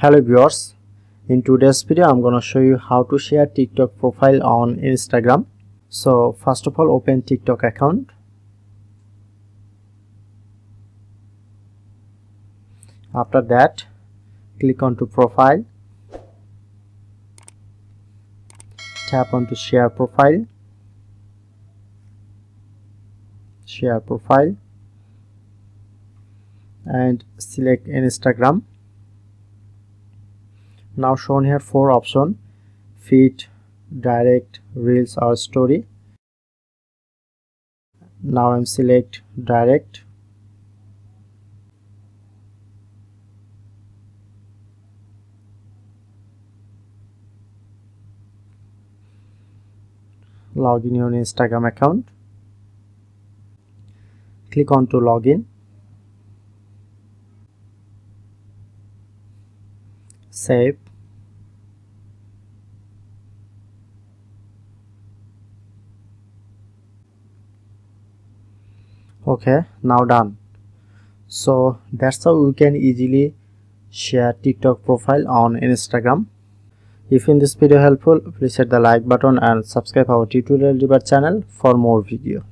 Hello viewers, in today's video I'm gonna show you how to share TikTok profile on Instagram. So first of all, open TikTok account. After that, click onto profile, tap onto share profile, and select Instagram. Now shown here 4 options: feed, direct, reels or story. Now I'm select direct. Log in your Instagram account. Click on to login. Save. Okay, now done. So that's how you can easily share TikTok profile on Instagram. If in this video helpful, please hit the like button and subscribe our tutorial debug channel for more video.